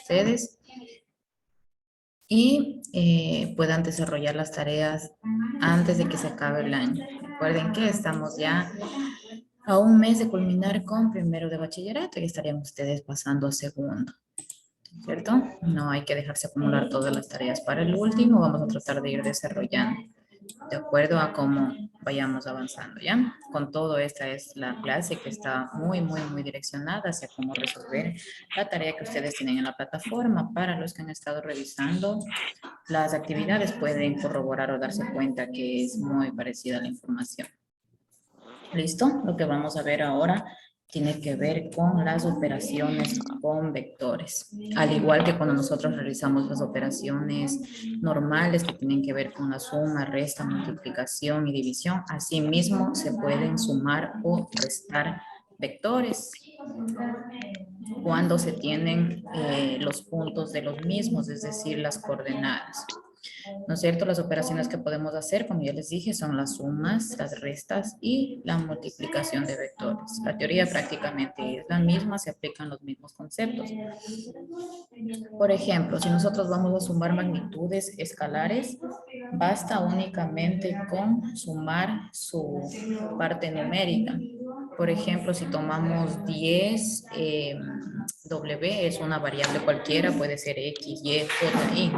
ustedes y puedan desarrollar las tareas antes de que se acabe el año. Recuerden que estamos ya a un mes de culminar con primero de bachillerato y estarían ustedes pasando a segundo, ¿cierto? No hay que dejarse acumular todas las tareas para el último, vamos a tratar de ir desarrollando de acuerdo a cómo vayamos avanzando, ¿ya? Con todo, esta es la clase que está muy direccionada hacia cómo resolver la tarea que ustedes tienen en la plataforma. Para los que han estado revisando las actividades, pueden corroborar o darse cuenta que es muy parecida a la información. ¿Listo? Lo que vamos a ver ahora tiene que ver con las operaciones con vectores. Al igual que cuando nosotros realizamos las operaciones normales que tienen que ver con la suma, resta, multiplicación y división, asimismo se pueden sumar o restar vectores cuando se tienen los puntos de los mismos, es decir, las coordenadas. ¿No es cierto? Las operaciones que podemos hacer, como ya les dije, son las sumas, las restas y la multiplicación de vectores. La teoría prácticamente es la misma, se aplican los mismos conceptos. Por ejemplo, si nosotros vamos a sumar magnitudes escalares, basta únicamente con sumar su parte numérica. Por ejemplo, si tomamos 10, W es una variable cualquiera, puede ser X, Y, J, Y.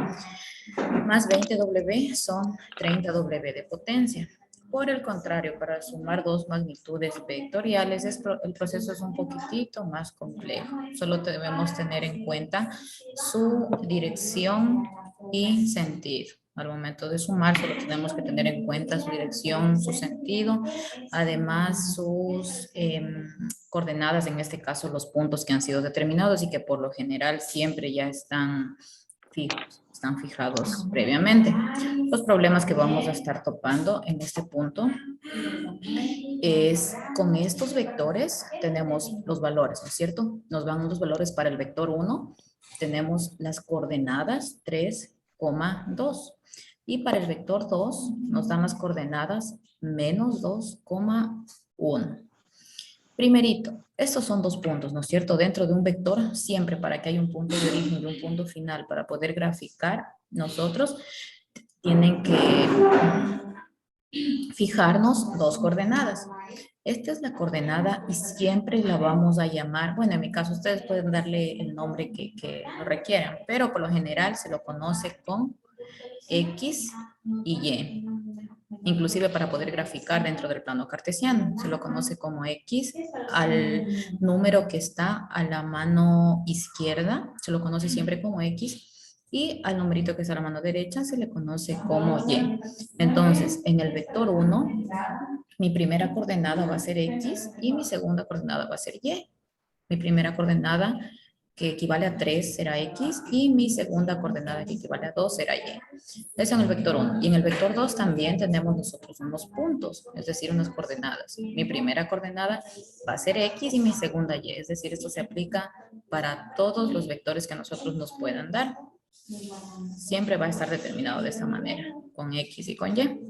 Más 20W son 30W de potencia. Por el contrario, para sumar dos magnitudes vectoriales, el proceso es un poquitito más complejo. Solo debemos tener en cuenta su dirección y sentido. Al momento de sumar, solo tenemos que tener en cuenta su dirección, su sentido, además sus coordenadas, en este caso los puntos que han sido determinados y que por lo general siempre ya están fijos, están fijados previamente. Los problemas que vamos a estar topando en este punto es con estos vectores tenemos los valores, ¿no es cierto? Nos van los valores para el vector 1, tenemos las coordenadas 3,2 y para el vector 2 nos dan las coordenadas menos 2,1. Primerito, estos son dos puntos, ¿no es cierto? Dentro de un vector, siempre para que haya un punto de origen y un punto final para poder graficar, nosotros tienen que fijarnos dos coordenadas. Esta es la coordenada y siempre la vamos a llamar, bueno, en mi caso ustedes pueden darle el nombre que lo requieran, pero por lo general se lo conoce con X y Y. Inclusive para poder graficar dentro del plano cartesiano, se lo conoce como X al número que está a la mano izquierda, se lo conoce siempre como X, y al numerito que está a la mano derecha se le conoce como Y. Entonces, en el vector 1, mi primera coordenada va a ser X y mi segunda coordenada va a ser Y. Mi primera coordenada que equivale a 3 será X y mi segunda coordenada que equivale a 2 será Y. Eso en el vector 1. Y en el vector 2 también tenemos nosotros unos puntos, es decir, unas coordenadas. Mi primera coordenada va a ser X y mi segunda Y. Es decir, esto se aplica para todos los vectores que a nosotros nos puedan dar. Siempre va a estar determinado de esta manera, con X y con Y.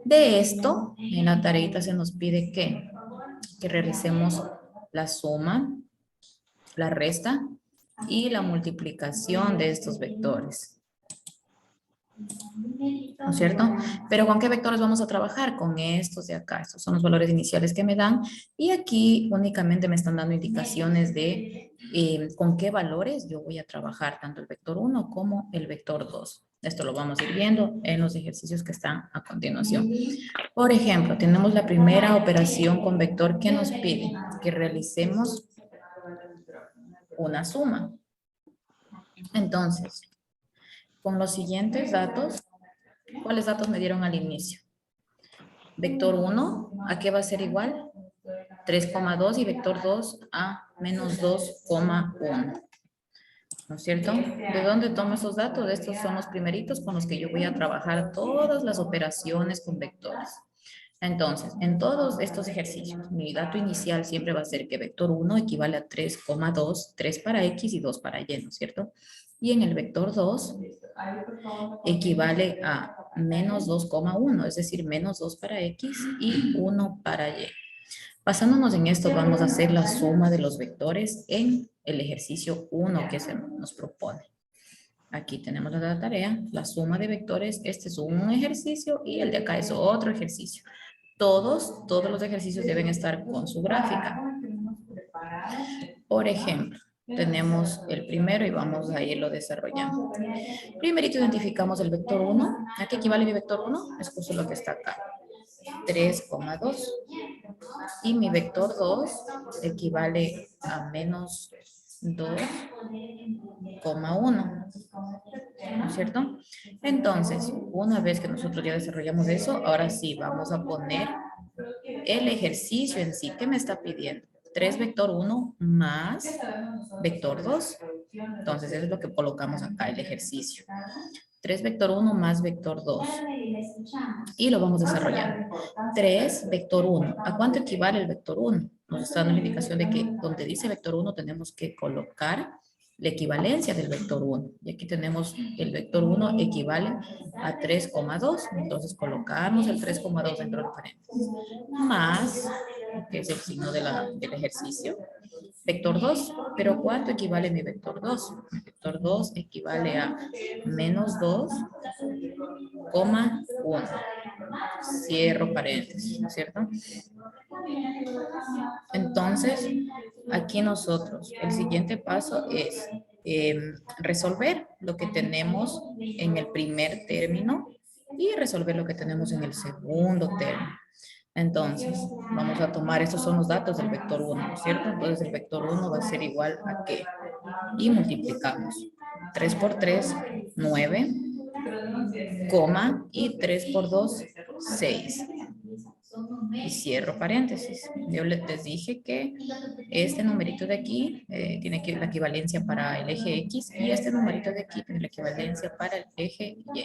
De esto, en la tareita se nos pide que realicemos la suma, la resta y la multiplicación de estos vectores. ¿No es cierto? Pero ¿con qué vectores vamos a trabajar? Con estos de acá. Estos son los valores iniciales que me dan. Y aquí únicamente me están dando indicaciones de con qué valores yo voy a trabajar, tanto el vector 1 como el vector 2. Esto lo vamos a ir viendo en los ejercicios que están a continuación. Por ejemplo, tenemos la primera operación con vector que nos pide que realicemos una suma. Entonces, con los siguientes datos, ¿cuáles datos me dieron al inicio? Vector 1, ¿a qué va a ser igual? 3,2 y vector 2 a menos 2,1. ¿No es cierto? ¿De dónde tomo esos datos? Estos son los primeritos con los que yo voy a trabajar todas las operaciones con vectores. Entonces, en todos estos ejercicios, mi dato inicial siempre va a ser que vector 1 equivale a 3,2, 3 para X y 2 para Y, ¿no es cierto? Y en el vector 2 equivale a menos 2,1, es decir, menos 2 para X y 1 para Y. Basándonos en esto, vamos a hacer la suma de los vectores en el ejercicio 1 que se nos propone. Aquí tenemos la tarea, la suma de vectores. Este es un ejercicio y el de acá es otro ejercicio. Todos los ejercicios deben estar con su gráfica. Por ejemplo, tenemos el primero y vamos a irlo desarrollando. Primerito identificamos el vector 1. ¿A qué equivale mi vector 1? Es justo lo que está acá. 3,2. Y mi vector 2 equivale a menos 2,1. ¿No es cierto? Entonces, una vez que nosotros ya desarrollamos eso, ahora sí, vamos a poner el ejercicio en sí. ¿Qué me está pidiendo? 3 vector 1 más vector 2. Entonces, eso es lo que colocamos acá, el ejercicio. 3 vector 1 más vector 2. Y lo vamos desarrollando. 3 vector 1. ¿A cuánto equivale el vector 1? Nos está dando la indicación de que donde dice vector 1 tenemos que colocar la equivalencia del vector 1. Y aquí tenemos el vector 1 equivale a 3,2. Entonces colocamos el 3,2 dentro del paréntesis. Más, que es el signo del ejercicio. Vector 2, pero ¿cuánto equivale mi vector 2? Mi vector 2 equivale a menos 2,1. Cierro paréntesis, ¿no es cierto? Entonces, aquí nosotros, el siguiente paso es resolver lo que tenemos en el primer término y resolver lo que tenemos en el segundo término. Entonces, vamos a tomar, estos son los datos del vector 1, ¿no es cierto? Entonces, el vector 1 va a ser igual a ¿qué? Y multiplicamos. 3 por 3, 9, coma, y 3 por 2, 6. Y cierro paréntesis. Yo les dije que este numerito de aquí tiene la equivalencia para el eje X y este numerito de aquí tiene la equivalencia para el eje Y.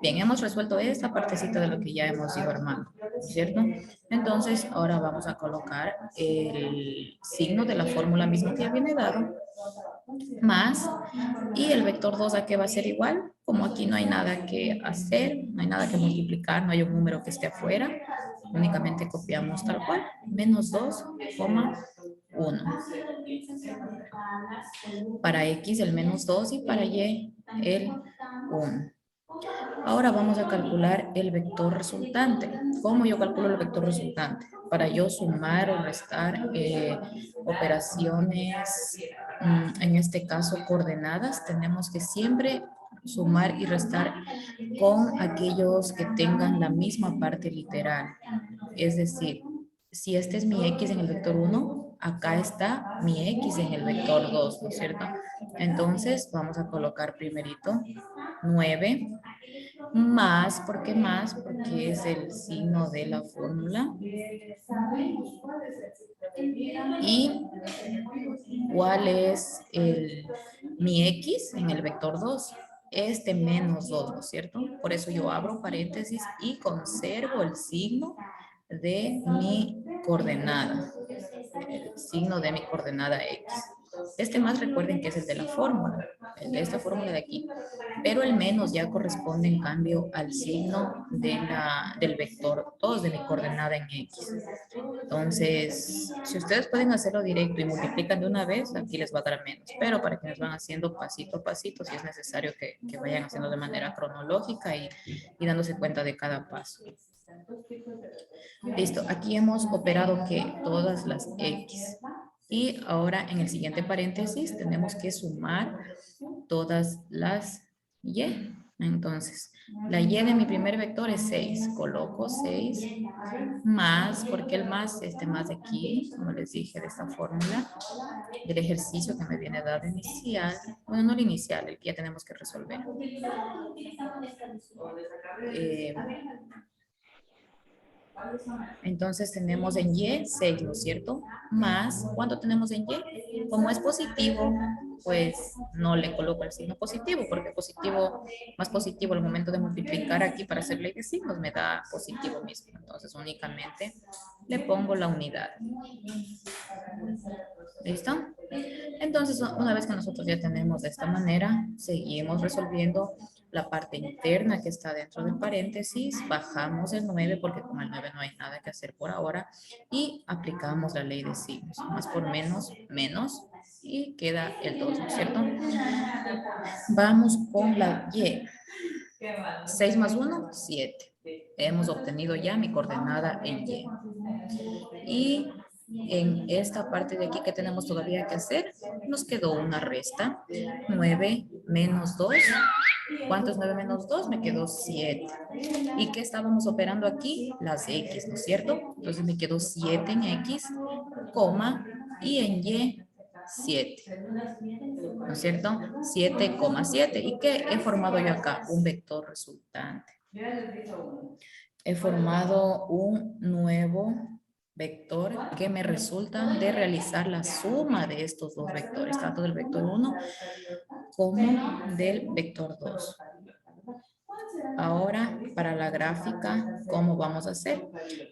Bien, hemos resuelto esta partecita de lo que ya hemos ido armando, ¿cierto? Entonces, ahora vamos a colocar el signo de la fórmula mismo que ya viene dado, más, y el vector 2 a qué va a ser igual. Como aquí no hay nada que hacer, no hay nada que multiplicar, no hay un número que esté afuera, únicamente copiamos tal cual, menos 2,1. Para X el menos 2 y para Y el 1. Ahora vamos a calcular el vector resultante. ¿Cómo yo calculo el vector resultante? Para yo sumar o restar operaciones, en este caso coordenadas, tenemos que siempre sumar y restar con aquellos que tengan la misma parte literal. Es decir, si este es mi X en el vector 1, acá está mi X en el vector 2, ¿no es cierto? Entonces vamos a colocar primerito 9 más, ¿por qué más? Porque es el signo de la fórmula. ¿Y cuál es mi X en el vector 2? Este menos 2, ¿no es cierto? Por eso yo abro paréntesis y conservo el signo de mi coordenada. El signo de mi coordenada X. Este más recuerden que es el de la fórmula, el de esta fórmula de aquí. Pero el menos ya corresponde en cambio al signo del vector 2 de mi coordenada en X. Entonces, si ustedes pueden hacerlo directo y multiplican de una vez, aquí les va a dar menos. Pero para quienes van haciendo pasito a pasito, sí es necesario que vayan haciendo de manera cronológica y dándose cuenta de cada paso. Listo, aquí hemos operado que todas las X. Y ahora en el siguiente paréntesis tenemos que sumar todas las Y. Entonces, la Y de mi primer vector es 6. Coloco 6 más, porque el más, este más de aquí, como les dije, de esta fórmula, del ejercicio que me viene dado inicial, bueno, no el inicial, el que ya tenemos que resolver. Entonces tenemos en Y 6, ¿no es cierto? Más, ¿cuánto tenemos en Y? Como es positivo, pues no le coloco el signo positivo, porque positivo, más positivo al momento de multiplicar aquí para hacer ley de signos me da positivo mismo. Entonces únicamente le pongo la unidad. ¿Listo? Entonces, una vez que nosotros ya tenemos de esta manera, seguimos resolviendo la parte interna que está dentro del paréntesis, bajamos el 9 porque con el 9 no hay nada que hacer por ahora y aplicamos la ley de signos. Más por menos, menos y queda el 2, ¿no es cierto? Vamos con la Y. 6 más 1, 7. Hemos obtenido ya mi coordenada en Y. Y en esta parte de aquí que tenemos todavía que hacer, nos quedó una resta. 9 menos 2. ¿Cuánto es 9 menos 2? Me quedó 7. ¿Y qué estábamos operando aquí? Las X, ¿no es cierto? Entonces me quedó 7 en X, coma, y en Y 7. ¿No es cierto? 7,7. ¿Y qué he formado yo acá? Un vector resultante. He formado un nuevo vector que me resulta de realizar la suma de estos dos vectores, tanto del vector 1 como del vector 2. Ahora, para la gráfica, ¿cómo vamos a hacer?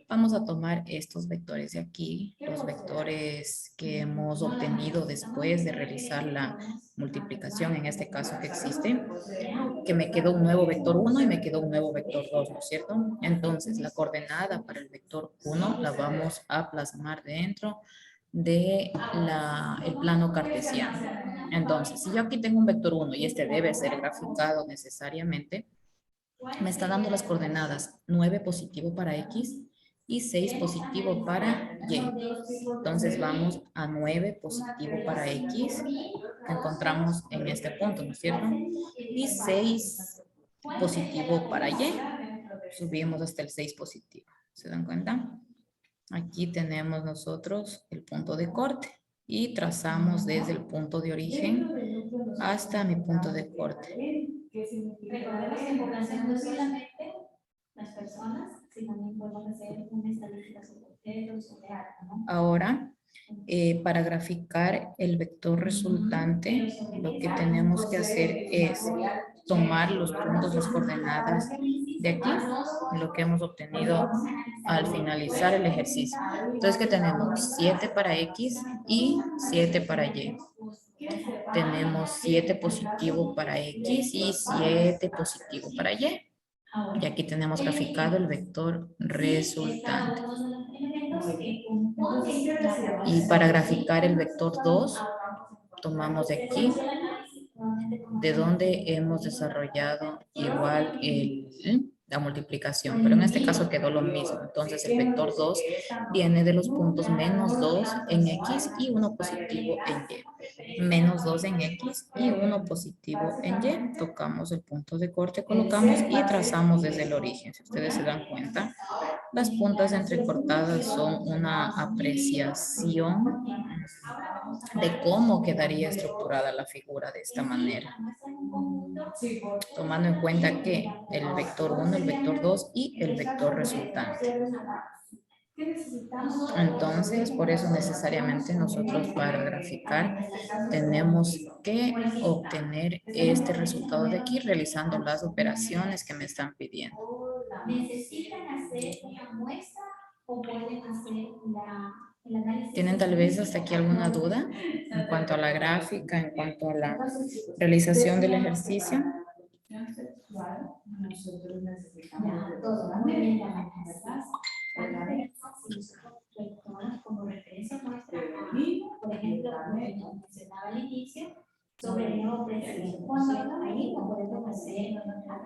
Vamos a tomar estos vectores de aquí, los vectores que hemos obtenido después de realizar la multiplicación, en este caso que existe, que me quedó un nuevo vector 1 y me quedó un nuevo vector 2, ¿no es cierto? Entonces, la coordenada para el vector 1 la vamos a plasmar dentro de el plano cartesiano. Entonces, si yo aquí tengo un vector 1 y este debe ser graficado necesariamente, me está dando las coordenadas 9 positivo para X y 6 positivo para Y. Entonces vamos a 9 positivo para X, que encontramos en este punto, ¿no es cierto? Y 6 positivo para Y. Subimos hasta el 6 positivo. ¿Se dan cuenta? Aquí tenemos nosotros el punto de corte y trazamos desde el punto de origen hasta mi punto de corte. Recordemos que población no es solamente las personas, sino también podemos hacer una estadística sobre objetos, sobre algo, ¿no? Ahora, para graficar el vector resultante, lo que tenemos que hacer es tomar los puntos, las coordenadas de aquí, lo que hemos obtenido al finalizar el ejercicio. Entonces, ¿qué tenemos? 7 para X y 7 para Y. Tenemos 7 positivo para X y 7 positivo para Y. Y aquí tenemos graficado el vector resultante. Y para graficar el vector 2, tomamos de aquí, de donde hemos desarrollado igual la multiplicación, pero en este caso quedó lo mismo. Entonces el vector 2 viene de los puntos menos 2 en X y 1 positivo en Y. Menos 2 en X y 1 positivo en Y. Tocamos el punto de corte, colocamos y trazamos desde el origen. Si ustedes se dan cuenta, las puntas entrecortadas son una apreciación de cómo quedaría estructurada la figura de esta manera. Tomando en cuenta que el vector 1, el vector 2 y el vector resultante. Entonces, por eso necesariamente nosotros para graficar tenemos que obtener este resultado de aquí realizando las operaciones que me están pidiendo. ¿Necesitan hacer una muestra o pueden hacer el análisis? ¿Tienen tal vez hasta aquí alguna duda en cuanto a la gráfica, en cuanto a la realización del ejercicio? Nosotros necesitamos todo, muy bien, como referencia muestra, por ejemplo, como mencionaba al inicio, sobre el nuevo precio. Cuando ahí no podemos hacer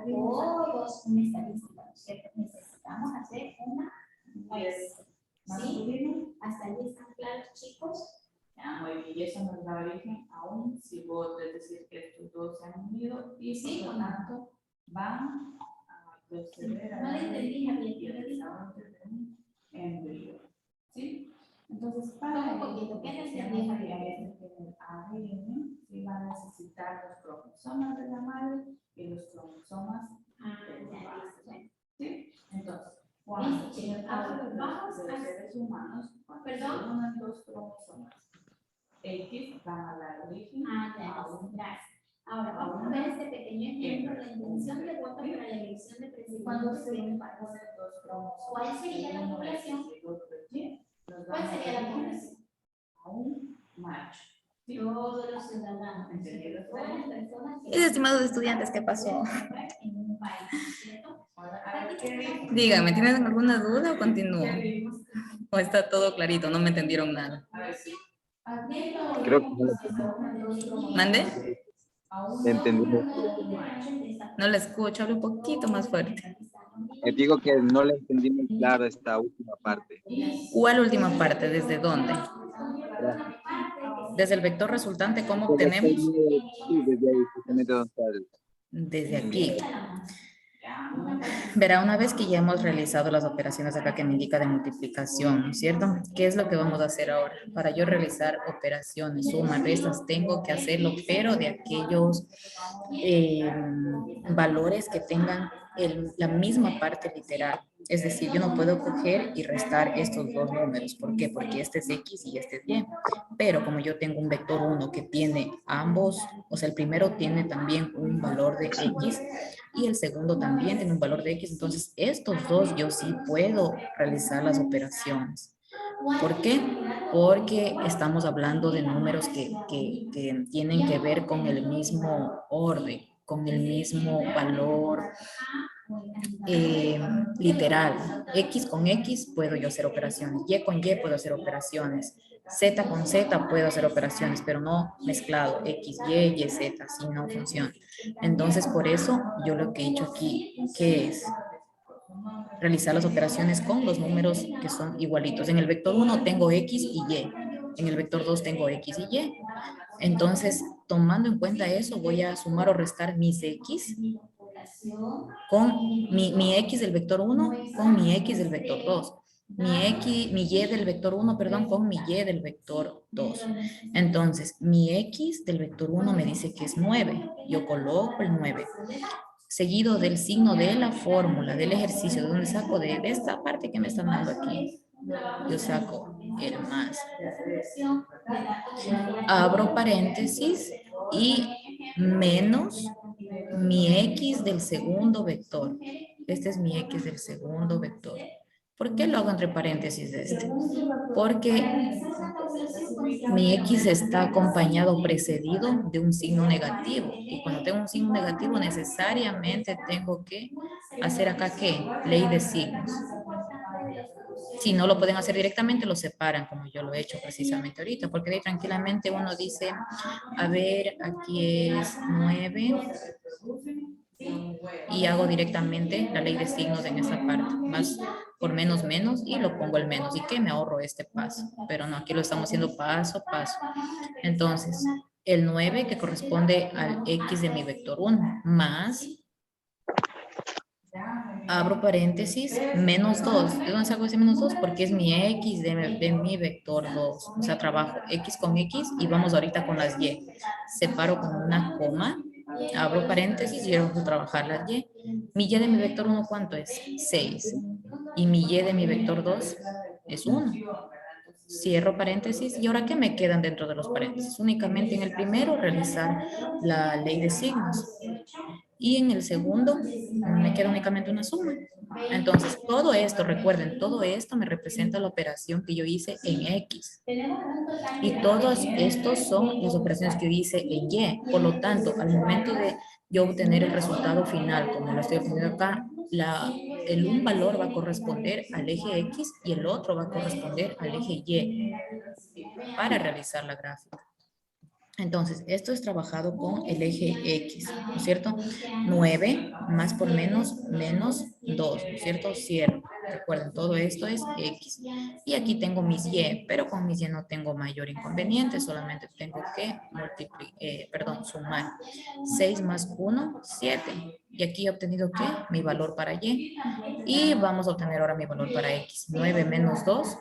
todos una estadística, ¿no es cierto? Necesitamos hacer una muestra. ¿Sí? ¿Hasta ahí están claros, chicos? Y eso nos da origen aún si vos decir que estos dos se han unido y Sí, por lo tanto van a proceder a no le entendí a bien, un embrión. ¿Sí? Entonces, para un poquito, ¿qué necesitaría? el ADN sí va a necesitar los cromosomas de la madre y los cromosomas de la base. ¿Sí? Entonces, cuando en el caso de los seres humanos, cuando se unen dos cromosomas X van a dar origen a un. Gracias. Ahora vamos a ver este pequeño ejemplo, la intención de voto para la elección de presidente. Cuando se unen dos cromosomas. ¿Cuál sería la población? ¿Cuál sería la población? A un macho. Todos los ciudadanos, todas las personas Mis estimados estudiantes, ¿qué pasó? en un país, ¿cierto? Díganme, ¿tienen alguna duda o continúo? ¿O está todo clarito? No me entendieron nada. Creo que no lo entendí. ¿Mande? Entendí. No la escucho, hablo un poquito más fuerte. Digo que no le entendí muy claro esta última parte. ¿Cuál última parte? ¿Desde dónde? Desde el vector resultante, ¿cómo obtenemos? Sí, desde ahí, justamente donde está el... Desde aquí. Verá, una vez que ya hemos realizado las operaciones acá que me indica de multiplicación, ¿no es cierto? ¿Qué es lo que vamos a hacer ahora? Para yo realizar operaciones, sumas, restas, tengo que hacerlo, pero de aquellos valores que tengan la misma parte literal. Es decir, yo no puedo coger y restar estos dos números. ¿Por qué? Porque este es X y este es Y. Pero como yo tengo un vector 1 que tiene ambos, o sea, el primero tiene también un valor de X y el segundo también tiene un valor de X, entonces estos dos yo sí puedo realizar las operaciones. ¿Por qué? Porque estamos hablando de números que tienen que ver con el mismo orden, con el mismo valor literal. X con X puedo yo hacer operaciones, Y con Y puedo hacer operaciones, Z con Z puedo hacer operaciones, pero no mezclado, X, Y, Z, así no funciona. Entonces, por eso yo lo que he hecho aquí, que es realizar las operaciones con los números que son igualitos. En el vector 1 tengo X y Y, en el vector 2 tengo X y Y. Entonces, tomando en cuenta eso, voy a sumar o restar mis X con mi X del vector 1 con mi X del vector 2. Mi Y del vector 1, perdón, con mi Y del vector 2. Entonces, mi X del vector 1 me dice que es 9. Yo coloco el 9. Seguido del signo de la fórmula, del ejercicio, de donde saco de esta parte que me están dando aquí. Yo saco el más. Abro paréntesis y menos mi X del segundo vector. Este es mi X del segundo vector. ¿Por qué lo hago entre paréntesis este? Porque mi X está acompañado, precedido de un signo negativo. Y cuando tengo un signo negativo, necesariamente tengo que hacer acá, ¿qué? Ley de signos. Si no lo pueden hacer directamente, lo separan, como yo lo he hecho precisamente ahorita, porque ahí tranquilamente uno dice, a ver, aquí es 9, y hago directamente la ley de signos en esa parte, más por menos, menos, y lo pongo el menos, y que me ahorro este paso, pero no, aquí lo estamos haciendo paso a paso. Entonces, el 9 que corresponde al X de mi vector 1, más, abro paréntesis, menos 2. ¿De dónde saco ese menos 2? Porque es mi X de mi vector 2. O sea, trabajo X con X y vamos ahorita con las Y. Separo con una coma, abro paréntesis y vamos a trabajar las Y. Mi Y de mi vector 1, ¿cuánto es? 6. Y mi Y de mi vector 2 es 1. Cierro paréntesis. ¿Y ahora qué me quedan dentro de los paréntesis? Únicamente en el primero realizar la ley de signos. Y en el segundo me queda únicamente una suma. Entonces, todo esto, recuerden, todo esto me representa la operación que yo hice en X. Y todos estos son las operaciones que yo hice en Y. Por lo tanto, al momento de yo obtener el resultado final, como lo estoy obteniendo acá, un valor va a corresponder al eje X y el otro va a corresponder al eje Y para realizar la gráfica. Entonces, esto es trabajado con el eje X, ¿no es cierto? 9 más por menos 2, ¿no es cierto? Cierro. Recuerden, todo esto es X. Y aquí tengo mis Y, pero con mis Y no tengo mayor inconveniente, solamente tengo que sumar. 6 más 1, 7. Y aquí he obtenido, ¿qué? Mi valor para Y. Y vamos a obtener ahora mi valor para X. 9 menos 2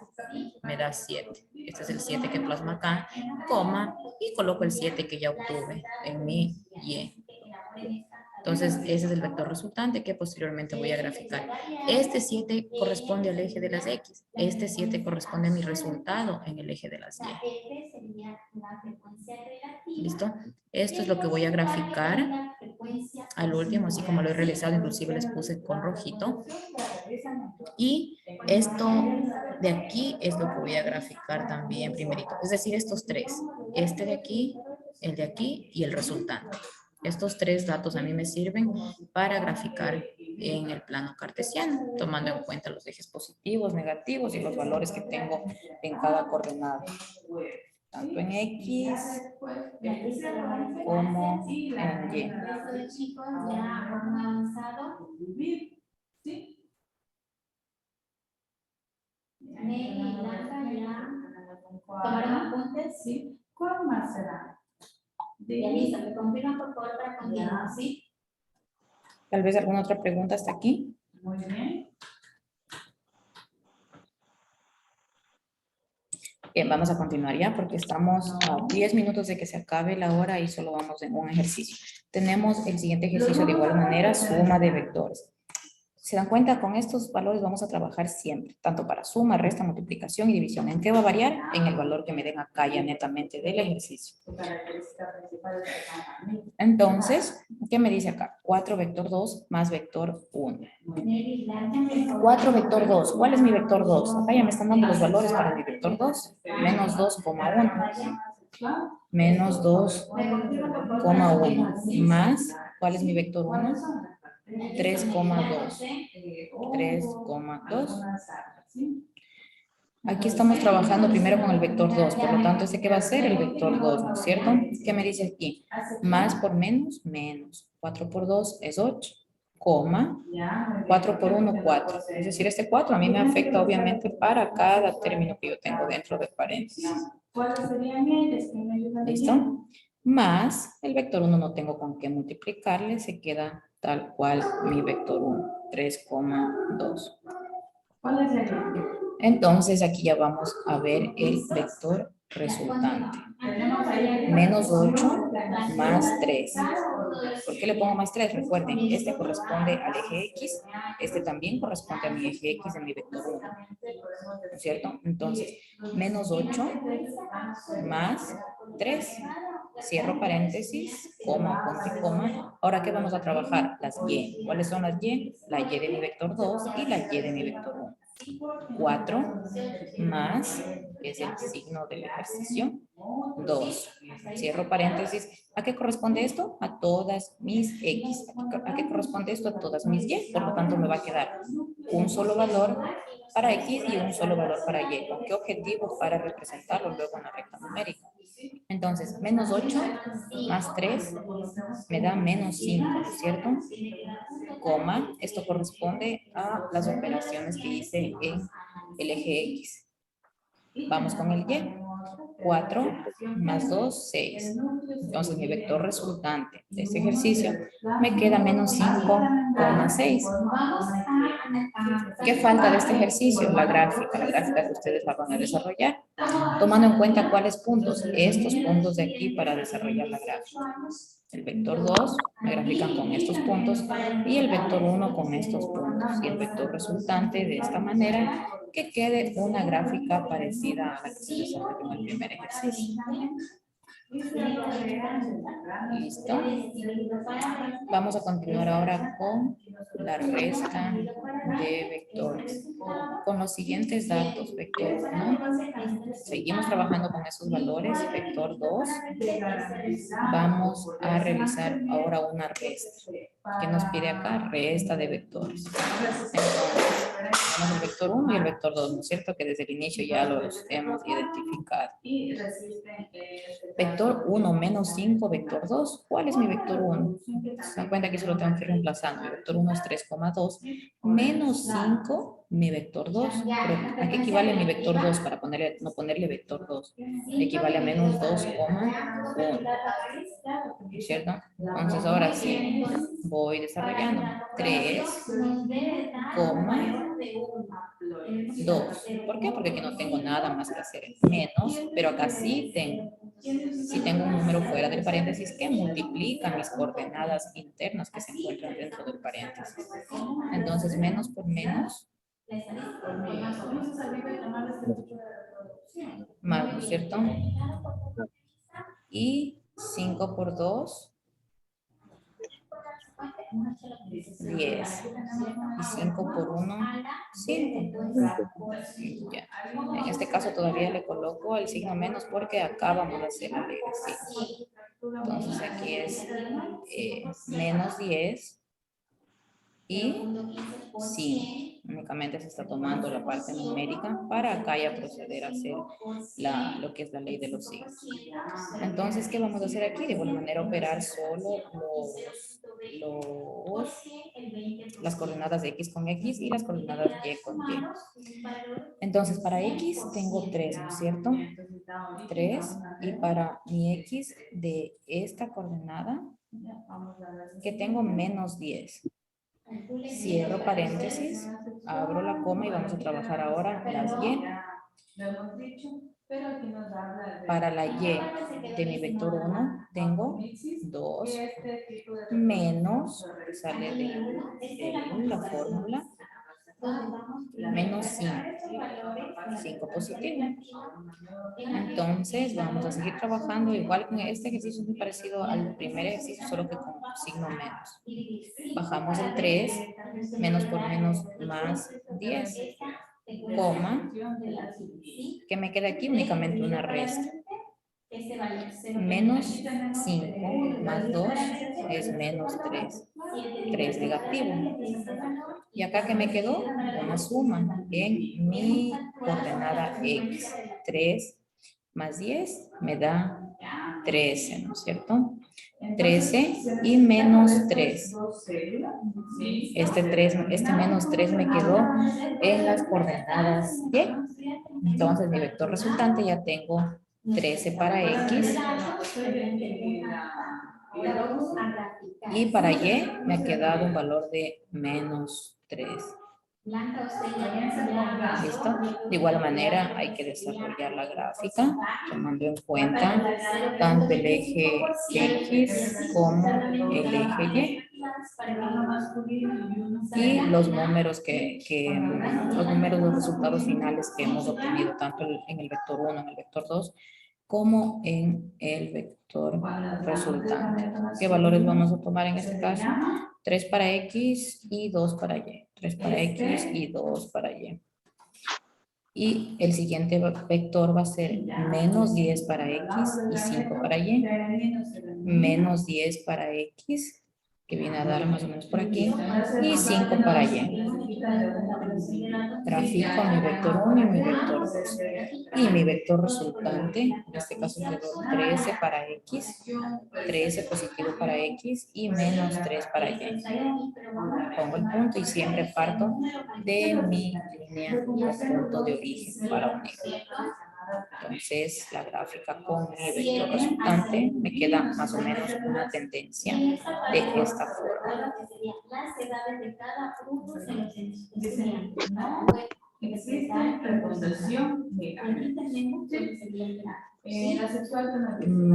me da 7. Este es el 7 que plasma acá, coma, y coloco el 7 que ya obtuve en mi Y. Entonces, ese es el vector resultante que posteriormente voy a graficar. Este 7 corresponde al eje de las X. Este 7 corresponde a mi resultado en el eje de las Y. ¿Listo? Esto es lo que voy a graficar al último, así como lo he realizado, inclusive les puse con rojito. Y esto de aquí es lo que voy a graficar también primerito. Es decir, estos tres. este de aquí, el de aquí y el resultante. Estos tres datos a mí me sirven para graficar en el plano cartesiano, tomando en cuenta los ejes positivos, negativos y los valores que tengo en cada coordenada, tanto en X como en Y. Los chicos ya han avanzado. ¿Sí? Nelly y Blanca ya tomaron apuntes. Sí. ¿Cuál más será? Ya listo, me confirman por favor para continuar, ¿sí? Tal vez alguna otra pregunta hasta aquí. Muy bien. Bien, vamos a continuar ya porque estamos a 10 minutos de que se acabe la hora y solo vamos en un ejercicio. Tenemos el siguiente ejercicio de igual manera, suma de vectores. ¿Se dan cuenta? Con estos valores vamos a trabajar siempre, tanto para suma, resta, multiplicación y división. ¿En qué va a variar? En el valor que me den acá ya netamente del ejercicio. Su característica principal es que son Entonces, ¿qué me dice acá? 4 vector 2 más vector 1. Nelly y Blanca. 4 vector 2. ¿Cuál es mi vector 2? Acá ya me están dando los valores para mi vector 2. Menos 2,1. Menos 2,1. Más, ¿cuál es mi vector 1? 3,2. 3,2. Aquí estamos trabajando primero con el vector 2, por lo tanto, ¿este qué va a ser? El vector 2, ¿no es cierto? ¿Qué me dice aquí? Más por menos, menos. 4 por 2 es 8, coma, 4 por 1, 4. Es decir, este 4 a mí me afecta obviamente para cada término que yo tengo dentro del paréntesis. ¿Cuáles serían ellos? ¿Quién me ayuda? ¿Listo? Más el vector 1 no tengo con qué multiplicarle, se queda tal cual mi vector 1, 3,2. ¿Cuál es el? Entonces aquí ya vamos a ver el vector resultante. Tenemos ahí Menos 8 más 3. ¿Por qué le pongo más 3? Recuerden, este corresponde al eje X, este también corresponde a mi eje X en mi vector 1. ¿No es cierto? Entonces, menos 8 más 3. Cierro paréntesis, coma, punto y coma. Ahora, ¿qué vamos a trabajar? Las Y. ¿Cuáles son las Y? La Y de mi vector 2 y la Y de mi vector 1. 4 más, que es el signo del ejercicio, 2. Cierro paréntesis. ¿A qué corresponde esto? A todas mis X. ¿A qué corresponde esto? A todas mis Y. Por lo tanto, me va a quedar un solo valor para X y un solo valor para Y. ¿Con qué objetivo? Para representarlo luego en la recta numérica. Entonces, menos 8 más 3 me da menos 5, ¿cierto? Coma, esto corresponde a las operaciones que hice en el eje X. Vamos con el Y. 4 más 2, 6. Entonces, mi vector resultante de este ejercicio me queda menos 5,6. ¿Qué falta de este ejercicio? La gráfica que ustedes la van a desarrollar, tomando en cuenta cuáles puntos, estos puntos de aquí para desarrollar la gráfica. El vector 2 me grafican con estos puntos y el vector 1 con estos puntos. Y el vector resultante de esta manera que quede una gráfica parecida a la que se desarrolló en el primer ejercicio. ¿Listo? Vamos a continuar ahora con la resta de vectores. Con los siguientes datos, vector 1, seguimos trabajando con esos valores, vector 2, vamos a realizar ahora una resta. ¿Qué nos pide acá? Resta de vectores. Entonces, tenemos el vector 1 y el vector 2, ¿no es cierto? Que desde el inicio ya los hemos identificado. Vector 1 menos 5, vector 2. ¿Cuál es mi vector 1? Se dan cuenta que solo tengo que ir reemplazando. Mi vector 1 es 3,2 menos 5, mi vector 2. Pero ¿a qué equivale mi vector 2? Para ponerle, no ponerle vector 2. Equivale a menos 2,1. ¿Cierto? Entonces ahora sí, voy desarrollando. 3,2. ¿Por qué? Porque aquí no tengo nada más que hacer. Menos, pero acá sí tengo. Si tengo un número fuera del paréntesis que multiplica mis coordenadas internas que se encuentran dentro del paréntesis. Entonces, menos por menos. Más, ¿no es cierto? Y 5 por 2. 10. Y 5 por 1, 5. Ya. En este caso todavía le coloco el signo menos porque acá vamos a hacer la ley de signos. Entonces aquí es menos 10 y 5. Únicamente se está tomando la parte numérica para acá ya proceder a hacer lo que es la ley de los signos. Entonces, ¿qué vamos a hacer aquí? De igual manera operar solo las coordenadas de X con X y las coordenadas Y con Y. Entonces, para X tengo 3, ¿no es cierto? 3. Y para mi X de esta coordenada, que tengo menos 10. Cierro paréntesis, abro la coma y vamos a trabajar ahora las Y. Para la Y de mi vector 1 tengo 2 menos, sale de la fórmula, menos 5. 5 positivo. Entonces vamos a seguir trabajando igual con este ejercicio, muy parecido al primer ejercicio, solo que con signo menos. Bajamos el 3, menos por menos más 10, coma, que me queda aquí únicamente una resta. Menos 5 más 2 es menos 3. 3 negativo. Y acá que me quedó una suma en mi coordenada X. 3 más 10 me da 13, ¿no es cierto? 13 y menos 3. Este menos 3 me quedó en las coordenadas Y. Entonces mi vector resultante ya tengo 13 para X. Y para Y me ha quedado un valor de menos 3. ¿Listo? De igual manera hay que desarrollar la gráfica tomando en cuenta tanto el eje X como el eje Y. Y los números los resultados finales que hemos obtenido tanto en el vector 1, en el vector 2, como en el vector resultante. ¿Qué valores vamos a tomar en este caso? 3 para X y 2 para Y. 3 para X y 2 para Y. Y el siguiente vector va a ser menos 10 para X y 5 para Y. Menos 10 para X, que viene a dar más o menos por aquí, y 5 para Y. Grafico mi vector 1 y mi vector 2. Y mi vector resultante, en este caso quedó 13 para X, 13 positivo para X y menos 3 para Y. Pongo el punto y siempre parto de mi línea o punto de origen para unir. Entonces, la gráfica con mi vector resultante me queda más o menos una tendencia de esta forma.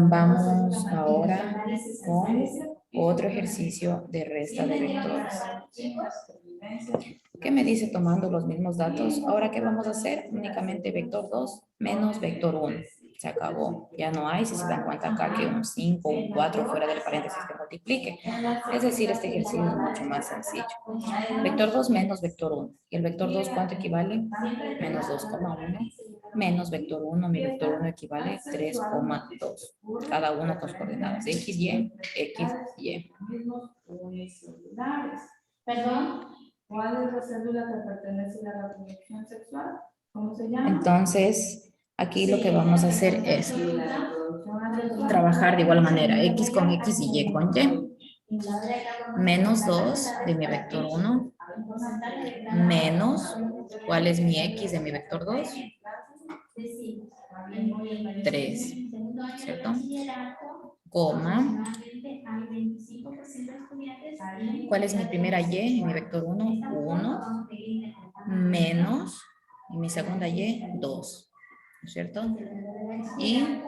Vamos ahora con otro ejercicio de resta de vectores. ¿Qué me dice tomando los mismos datos? Ahora, ¿qué vamos a hacer? Únicamente vector 2 menos vector 1. Se acabó. Ya no hay, si se dan cuenta acá, que un 5 o un 4 fuera del paréntesis que multiplique. Es decir, este ejercicio es mucho más sencillo. Vector 2 menos vector 1. ¿Y el vector 2 cuánto equivale? Menos 2,1. Menos vector 1. Mi vector 1 equivale a 3,2. Cada uno con sus coordenadas. X, Y, X, Y. Perdón. ¿Cuál es la célula que pertenece a la reproducción sexual? ¿Cómo se llama? Entonces, aquí lo que vamos a hacer es trabajar de igual manera X con X y Y con Y. Menos 2 de mi vector 1. Menos, ¿cuál es mi X de mi vector 2? 3, ¿cierto? Coma. ¿Cuál es mi primera Y en mi vector 1? 1. Menos, y mi segunda Y, 2, ¿no es cierto? Y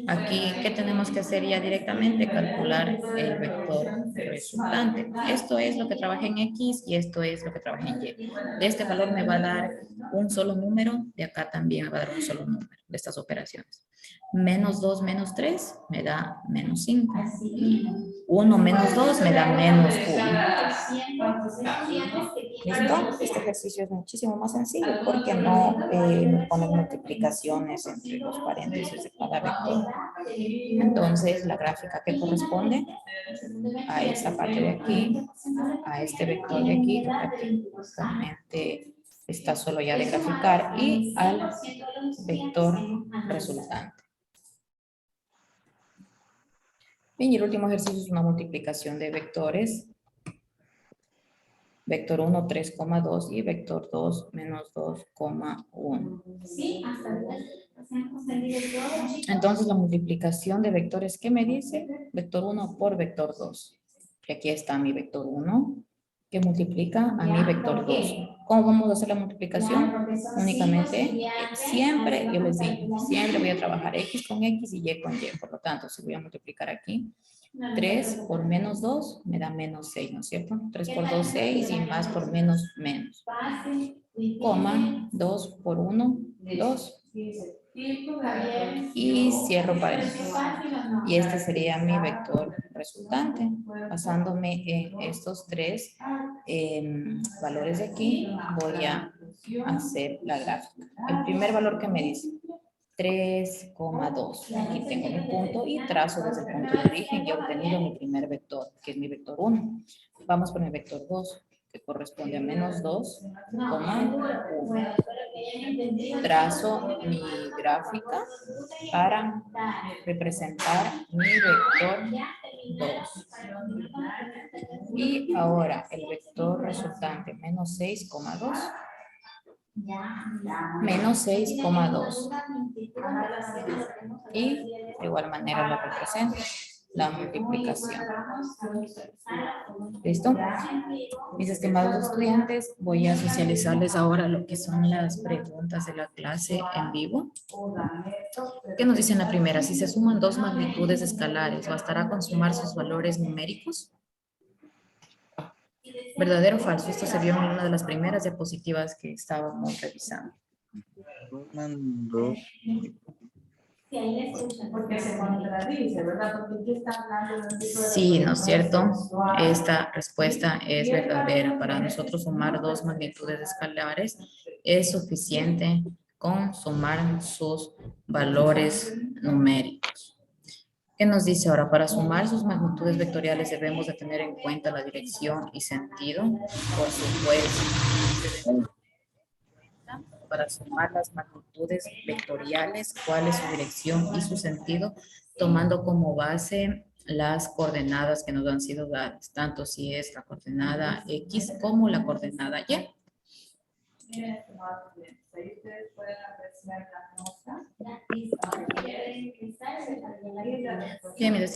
Aquí, ¿qué tenemos que hacer ya directamente? Calcular el vector resultante. Esto es lo que trabajé en X y esto es lo que trabajé en Y. De este valor me va a dar un solo número, de acá también me va a dar un solo número de estas operaciones. Menos 2 menos 3 me da menos 5. 1 menos 2 me da menos 1. ¿Listo? Este ejercicio es muchísimo más sencillo porque no me ponen multiplicaciones entre los paréntesis de cada vector. Entonces, la gráfica que corresponde a esta parte de aquí, a este vector de aquí, que prácticamente está solo ya de graficar, y al vector resultante. Bien, y el último ejercicio es una multiplicación de vectores. Vector 1, 3,2 y vector 2, menos 2,1. Entonces, la multiplicación de vectores, ¿qué me dice? Vector 1 por vector 2. Y aquí está mi vector 1, que multiplica a mi vector 2. ¿Cómo vamos a hacer la multiplicación? Únicamente, siempre, yo les digo, siempre voy a trabajar X con X y Y con Y. Por lo tanto, si voy a multiplicar aquí, 3 por menos 2 me da menos 6, ¿no es cierto? 3 por 2, 6 y más por menos, menos. Coma, 2 por 1, 2. Y cierro paréntesis. Y este sería mi vector resultante. Basándome en estos tres valores de aquí, voy a hacer la gráfica. El primer valor que me dice 3,2. Aquí tengo mi punto y trazo desde el punto de origen y he obtenido mi primer vector, que es mi vector 1. Vamos por mi vector 2, que corresponde a menos 2,1. Trazo mi gráfica para representar mi vector 2. Y ahora el vector resultante, menos 6,2. Menos 6,2. Y de igual manera lo represento, la multiplicación. ¿Listo? Mis estimados estudiantes, voy a socializarles ahora lo que son las preguntas de la clase en vivo. ¿Qué nos dice en la primera? Si se suman dos magnitudes escalares, ¿bastará con sumar sus valores numéricos? ¿Verdadero o falso? Esto se vio en una de las primeras diapositivas que estábamos revisando. Porque se contradice, ¿verdad? Porque aquí está hablando de... Sí, ¿no es cierto? Esta respuesta es verdadera. Para nosotros sumar dos magnitudes escalares es suficiente con sumar sus valores numéricos. ¿Qué nos dice ahora? Para sumar sus magnitudes vectoriales debemos de tener en cuenta la dirección y sentido. Por supuesto. Para sumar las magnitudes vectoriales, cuál es su dirección y su sentido, tomando como base las coordenadas que nos han sido dadas, tanto si es la coordenada X como la coordenada Y. Miren, estimados clientes, ahí ustedes pueden apreciar la nota. Bien,